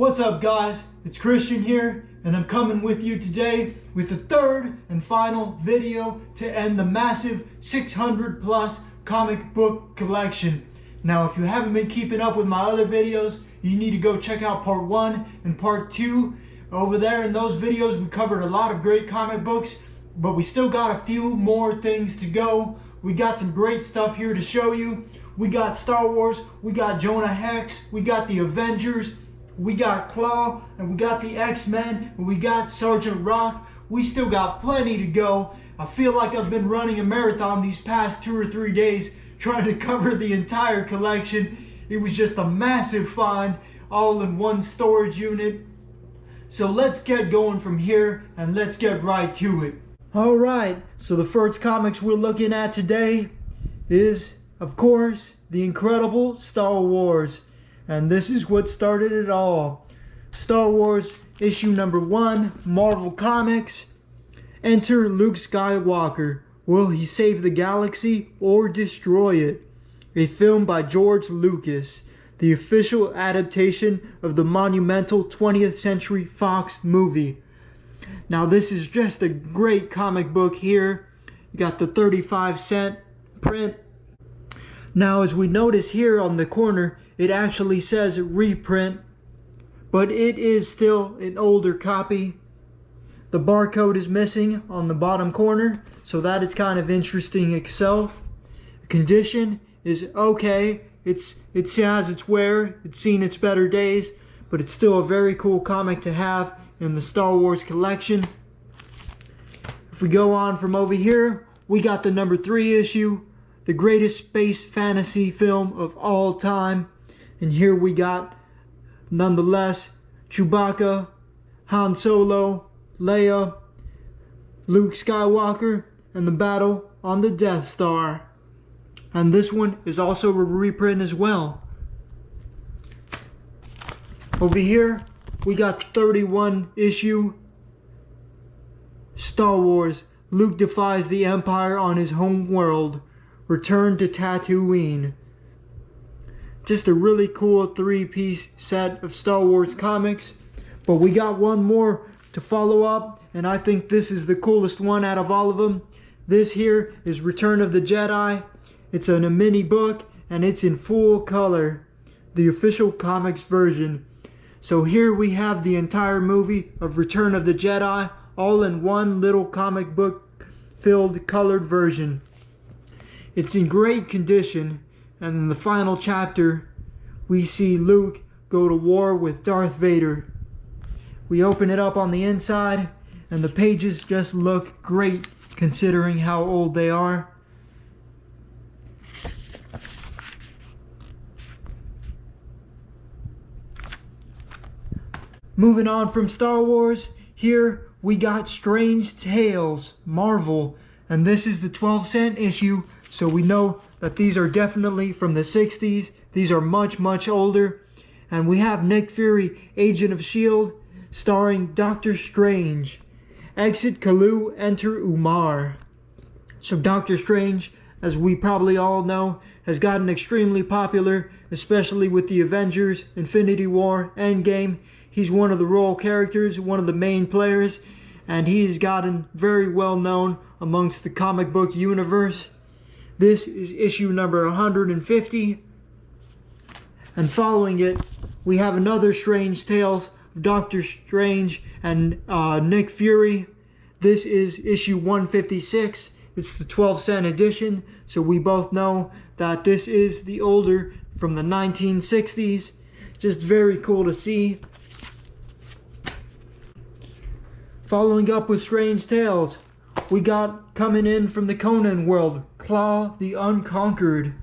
What's up, guys? It's Christian here, and I'm coming with you today with the third and final video to end the massive 600 plus comic book collection. Now, if you haven't been keeping up with my other videos, you need to go check out part 1 and part 2. Over there in those videos, we covered a lot of great comic books, but we still got a few more things to go. We got some great stuff here to show you. We got Star Wars, we got Jonah Hex, we got the Avengers, we got Claw, and we got the X-Men, and we got Sergeant Rock. We still got plenty to go. I feel like I've been running a marathon these past 2 or 3 days trying to cover the entire collection. It was just a massive find, all in one storage unit. So let's get going from here, and let's get right to it. Alright, so the first comics we're looking at today is, of course, the incredible Star Wars. And this is what started it all. Star Wars issue number 1, Marvel Comics. Enter Luke Skywalker. Will he save the galaxy or destroy it? A film by George Lucas, the official adaptation of the monumental 20th Century Fox movie. Now this is just a great comic book here. You got the 35-cent print. Now, as we notice here on the corner, it actually says reprint, but it is still an older copy. The barcode is missing on the bottom corner, so that is kind of interesting itself. Condition is okay. It has its wear, it's seen its better days, but it's still a very cool comic to have in the Star Wars collection. If we go on from over here, we got the number 3 issue, the greatest space fantasy film of all time. And here we got, nonetheless, Chewbacca, Han Solo, Leia, Luke Skywalker, and the battle on the Death Star. And this one is also a reprint as well. Over here, we got 31 issue Star Wars, Luke defies the Empire on his home world. Return to Tatooine. Just a really cool 3-piece set of Star Wars comics. But we got one more to follow up, and I think this is the coolest one out of all of them. This here is Return of the Jedi. It's in a mini book, and it's in full color, the official comics version. So here we have the entire movie of Return of the Jedi, all in one little comic book filled colored version. It's in great condition, and in the final chapter, we see Luke go to war with Darth Vader. We open it up on the inside, and the pages just look great considering how old they are. Moving on from Star Wars, here we got Strange Tales, Marvel, and this is the 12-cent issue. So we know that these are definitely from the 60s. These are much, much older. And we have Nick Fury, Agent of S.H.I.E.L.D., starring Doctor Strange. Exit Kalu, enter Umar. So Doctor Strange, as we probably all know, has gotten extremely popular, especially with the Avengers, Infinity War, Endgame. He's one of the role characters, one of the main players, and he's gotten very well known amongst the comic book universe. This is issue number 150. And following it, we have another Strange Tales of Doctor Strange and Nick Fury. This is issue 156. It's the 12-cent edition. So we both know that this is the older from the 1960s. Just very cool to see. Following up with Strange Tales, we got coming in from the Conan world, Claw the Unconquered.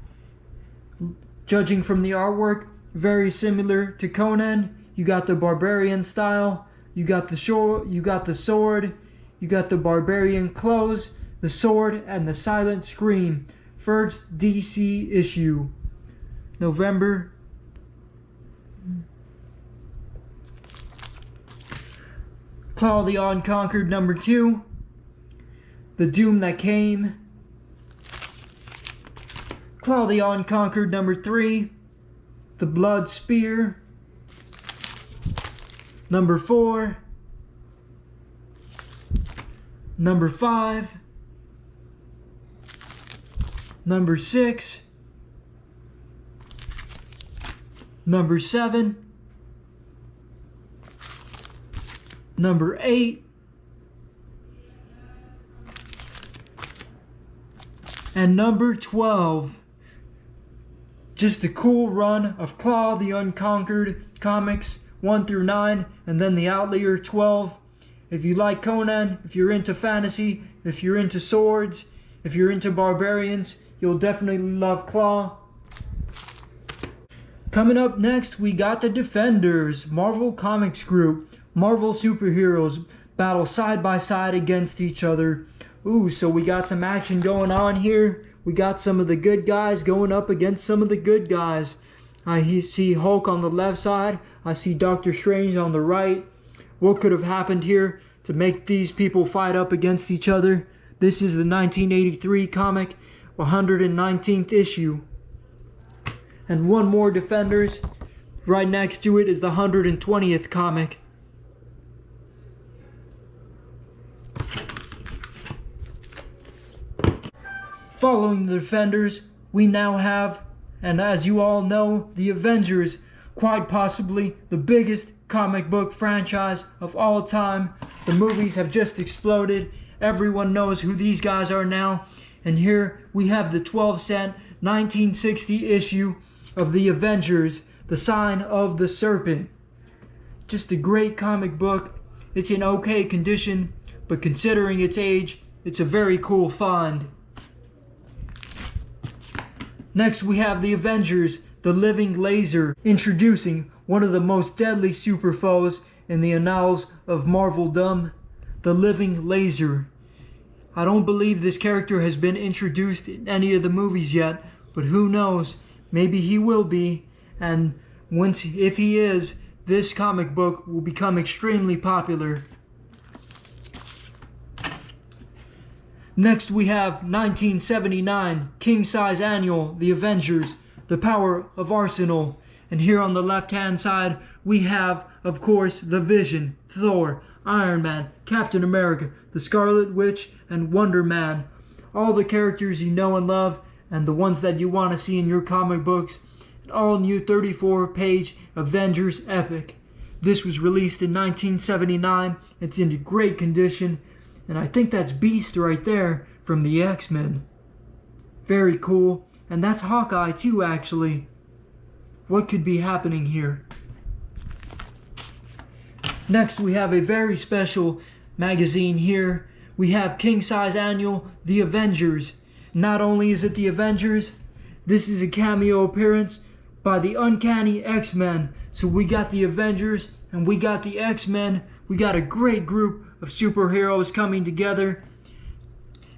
Judging from the artwork, very similar to Conan. You got the barbarian style, you got the sword, you got the barbarian clothes, the sword, and the silent scream. First DC issue, November. Claw the Unconquered number 2. The Doom That Came. Claw the Unconquered number 3. The Blood Spear. number 4, number 5, number 6, number 7, number 8, and number 12. Just a cool run of Claw the Unconquered comics 1 through 9, and then the Outlier 12. If you like Conan, if you're into fantasy, if you're into swords, if you're into barbarians, you'll definitely love Claw. Coming up next, we got the Defenders, Marvel Comics group. Marvel superheroes battle side by side against each other. Ooh, so we got some action going on here. We got some of the good guys going up against some of the good guys. I see Hulk on the left side. I see Doctor Strange on the right. What could have happened here to make these people fight up against each other? This is the 1983 comic, 119th issue. And one more Defenders. Right next to it is the 120th comic. Following the Defenders, we now have, and as you all know, the Avengers, quite possibly the biggest comic book franchise of all time. The movies have just exploded. Everyone knows who these guys are now. And here we have the 12-cent 1960 issue of the Avengers, The Sign of the Serpent. Just a great comic book. It's in okay condition, but considering its age, it's a very cool find. Next we have the Avengers, the Living Laser, introducing one of the most deadly super foes in the annals of Marveldom, the Living Laser. I don't believe this character has been introduced in any of the movies yet, but who knows, maybe he will be, and if he is, this comic book will become extremely popular. Next we have 1979 King Size Annual, The Avengers, The Power of Arsenal. And here on the left hand side we have, of course, the Vision, Thor, Iron Man, Captain America, the Scarlet Witch, and Wonder Man. All the characters you know and love, and the ones that you want to see in your comic books. An all new 34-page Avengers epic. This was released in 1979. It's in great condition. And I think that's Beast right there from the X-Men. Very cool. And that's Hawkeye too, actually. What could be happening here? Next we have a very special magazine here. We have King Size Annual, The Avengers. Not only is it The Avengers, this is a cameo appearance by the Uncanny X-Men. So we got the Avengers and we got the X-Men. We got a great group of superheroes coming together.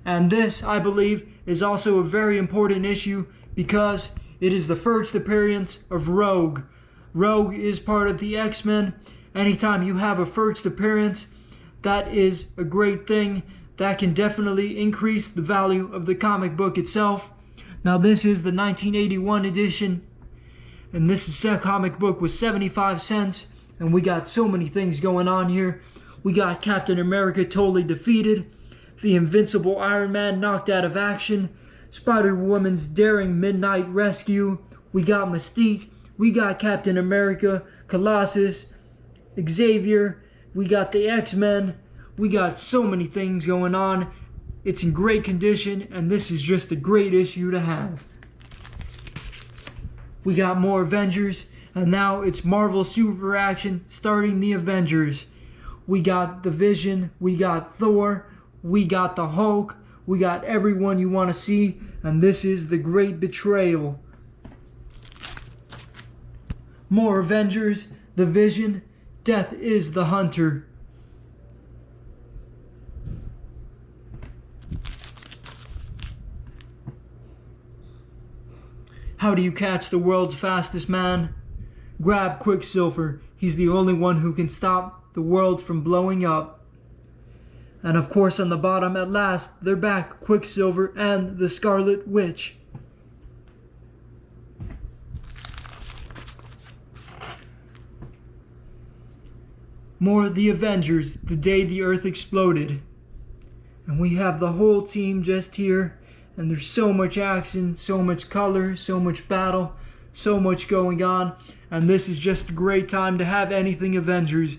And this, I believe, is also a very important issue because it is the first appearance of Rogue. Rogue is part of the X-Men. Anytime you have a first appearance, that is a great thing. That can definitely increase the value of the comic book itself. Now this is the 1981 edition, and this comic book was 75 cents, and we got so many things going on here. We got Captain America totally defeated, the Invincible Iron Man knocked out of action, Spider-Woman's daring midnight rescue, we got Mystique, we got Captain America, Colossus, Xavier, we got the X-Men, we got so many things going on. It's in great condition, and this is just a great issue to have. We got more Avengers, and now it's Marvel Super Action starting the Avengers. We got the Vision, we got Thor, we got the Hulk, we got everyone you want to see, and this is the Great Betrayal. More Avengers, the Vision, Death is the Hunter. How do you catch the world's fastest man? Grab Quicksilver. He's the only one who can stop the world from blowing up. And of course on the bottom at last, they're back, Quicksilver and the Scarlet Witch. more of the Avengers, the day the Earth exploded. And we have the whole team just here, and there's so much action, so much color, so much battle, so much going on, and this is just a great time to have anything Avengers.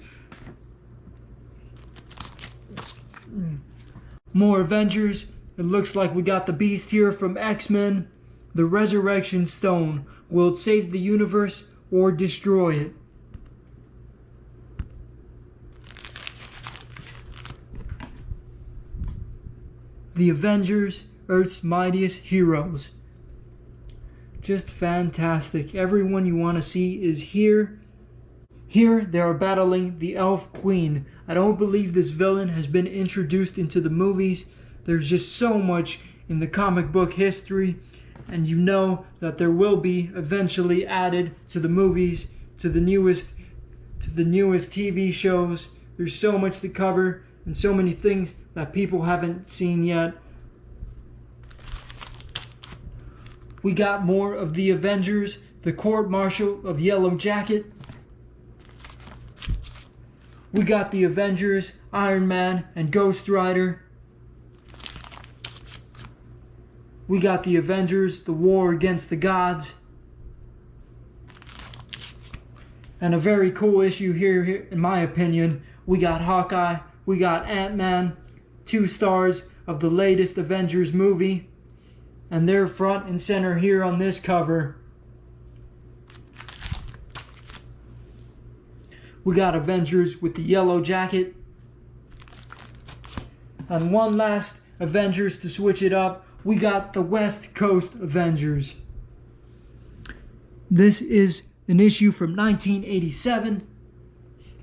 More Avengers. It looks like we got the Beast here from X-Men. The Resurrection Stone. Will it save the universe or destroy it? The Avengers, Earth's mightiest heroes. Just fantastic. Everyone you want to see is here. Here they are battling the Elf Queen. I don't believe this villain has been introduced into the movies. There's just so much in the comic book history, and you know that there will be eventually added to the movies, to the newest TV shows. There's so much to cover and so many things that people haven't seen yet. We got more of the Avengers, the Court Martial of Yellow Jacket. We got the Avengers, Iron Man, and Ghost Rider. We got the Avengers, the War Against the Gods. And a very cool issue here, in my opinion. We got Hawkeye, we got Ant-Man, 2 stars of the latest Avengers movie. And they're front and center here on this cover. We got Avengers with the yellow jacket. And one last Avengers to switch it up. We got the West Coast Avengers. This is an issue from 1987.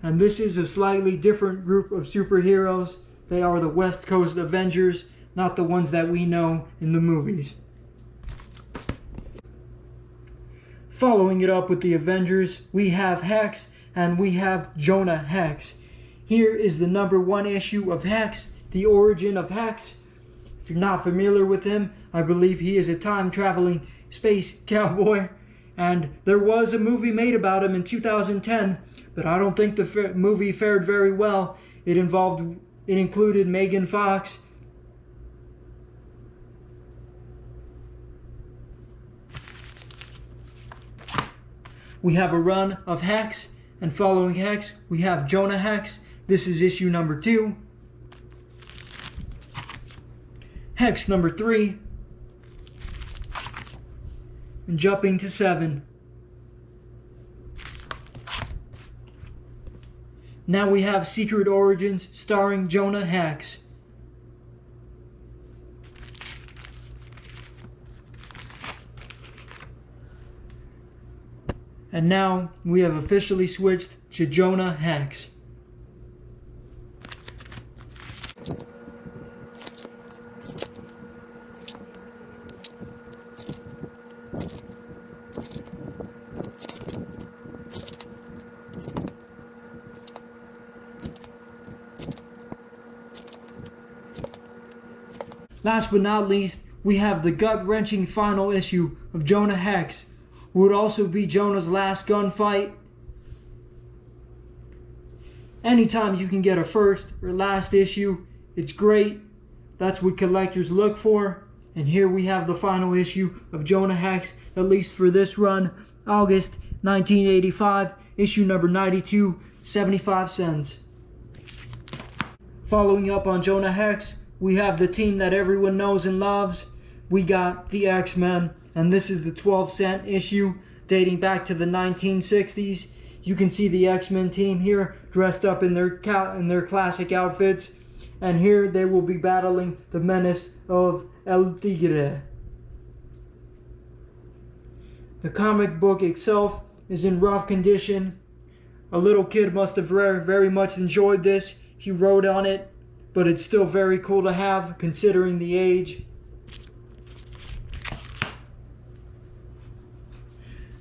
And this is a slightly different group of superheroes. They are the West Coast Avengers, not the ones that we know in the movies. Following it up with the Avengers, we have Hex and we have Jonah Hex. Here is the #1 issue of Hex, the origin of Hex. If you're not familiar with him, I believe he is a time-traveling space cowboy. And there was a movie made about him in 2010, but I don't think the movie fared very well. It included Megan Fox. We have a run of Hex, and following Hex, we have Jonah Hex. This is issue #2. Hex #3. And jumping to 7. Now we have Secret Origins starring Jonah Hex. And now we have officially switched to Jonah Hex. Last but not least, we have the gut-wrenching final issue of Jonah Hex. Would also be Jonah's last gunfight. Anytime you can get a first or last issue, it's great. That's what collectors look for. And here we have the final issue of Jonah Hex, at least for this run, August 1985, issue #92, 75 cents. Following up on Jonah Hex, we have the team that everyone knows and loves. We got the X-Men. And this is the 12-cent issue dating back to the 1960s. You can see the X-Men team here dressed up in their classic outfits. And here they will be battling the menace of El Tigre. The comic book itself is in rough condition. A little kid must have very much enjoyed this. He wrote on it, but it's still very cool to have considering the age.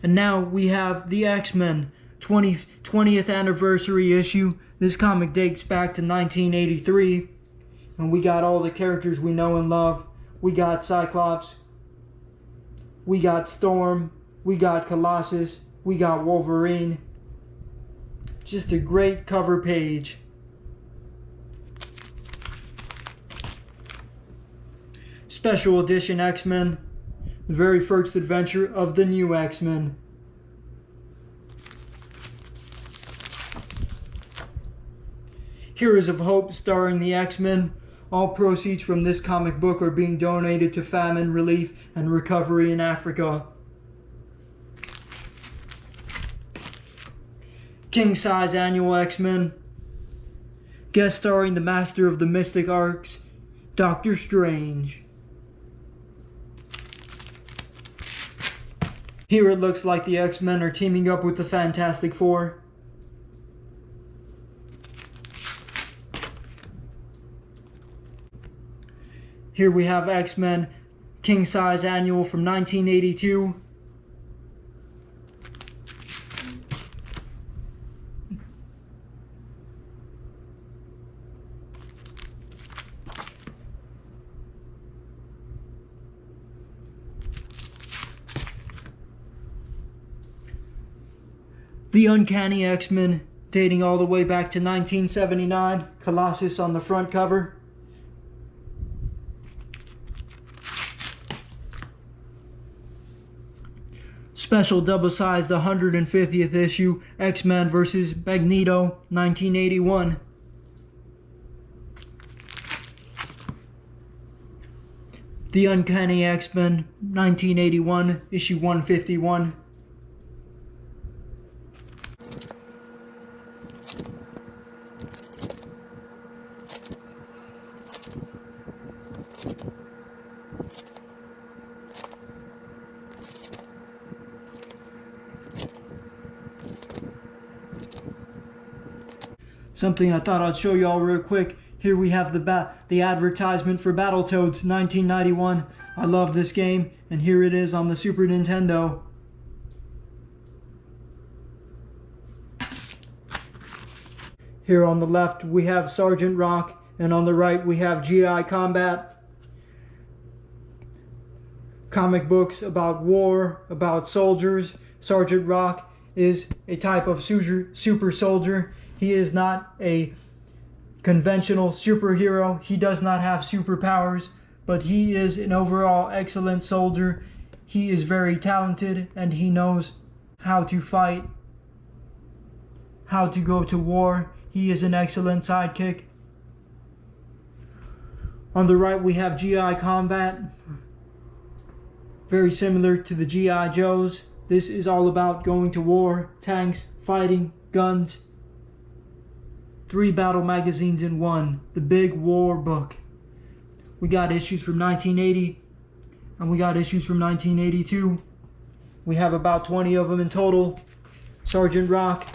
And now we have the X-Men 20th anniversary issue. This comic dates back to 1983. And we got all the characters we know and love. We got Cyclops. We got Storm. We got Colossus. We got Wolverine. Just a great cover page. Special Edition X-Men, the very first adventure of the new X-Men. Heroes of Hope starring the X-Men. All proceeds from this comic book are being donated to famine relief and recovery in Africa. King Size Annual X-Men. Guest starring the Master of the Mystic Arts, Doctor Strange. Here it looks like the X-Men are teaming up with the Fantastic Four. Here we have X-Men King Size Annual from 1982. The Uncanny X-Men, dating all the way back to 1979, Colossus on the front cover. Special double-sized 150th issue, X-Men vs. Magneto, 1981. The Uncanny X-Men, 1981, issue 151. Something I thought I'd show you all real quick. Here we have the advertisement for Battletoads 1991. I love this game, and here it is on the Super Nintendo. Here on the left we have Sergeant Rock, and on the right we have GI Combat. Comic books about war, about soldiers. Sergeant Rock is a type of super soldier. He is not a conventional superhero. He does not have superpowers, but he is an overall excellent soldier. He is very talented, and he knows how to fight, how to go to war. He is an excellent sidekick. On the right we have GI Combat, very similar to the GI Joes. This is all about going to war, tanks, fighting, guns. 3 battle magazines in one, the big war book. We got issues from 1980 and we got issues from 1982. We have about 20 of them in total. Sergeant Rock.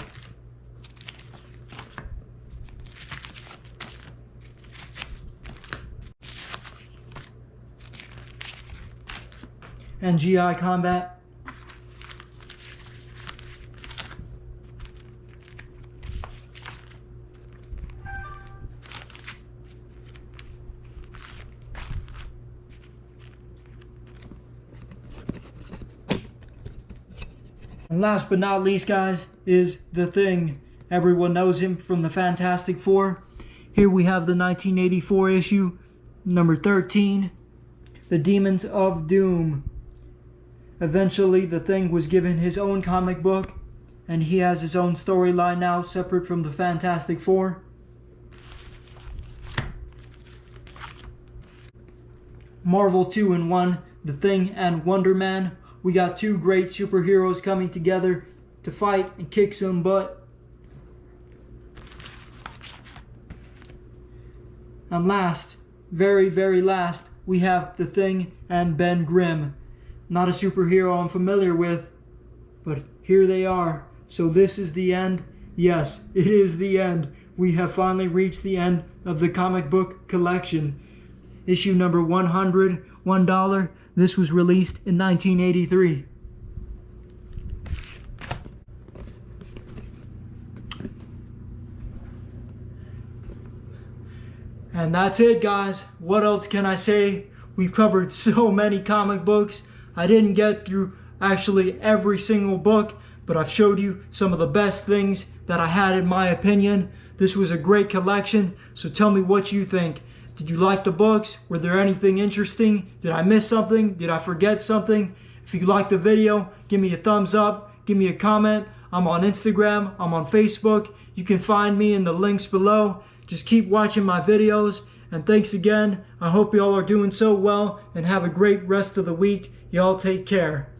And GI Combat. And last but not least, guys, is The Thing. Everyone knows him from the Fantastic Four. Here we have the 1984 issue, number 13, The Demons of Doom. Eventually, The Thing was given his own comic book, and he has his own storyline now, separate from the Fantastic Four. Marvel 2-in-1, The Thing and Wonder Man. We got 2 great superheroes coming together to fight and kick some butt. And last, very, very last, we have The Thing and Ben Grimm. Not a superhero I'm familiar with, but here they are. So this is the end. Yes, it is the end. We have finally reached the end of the comic book collection. Issue number 100, $1. This was released in 1983. And that's it, guys. What else can I say? We've covered so many comic books. I didn't get through actually every single book, but I've showed you some of the best things that I had in my opinion. This was a great collection, so tell me what you think. Did you like the books? Were there anything interesting? Did I miss something? Did I forget something? If you liked the video, give me a thumbs up, give me a comment. I'm on Instagram, I'm on Facebook. You can find me in the links below. Just keep watching my videos, and thanks again. I hope y'all are doing so well and have a great rest of the week. Y'all take care.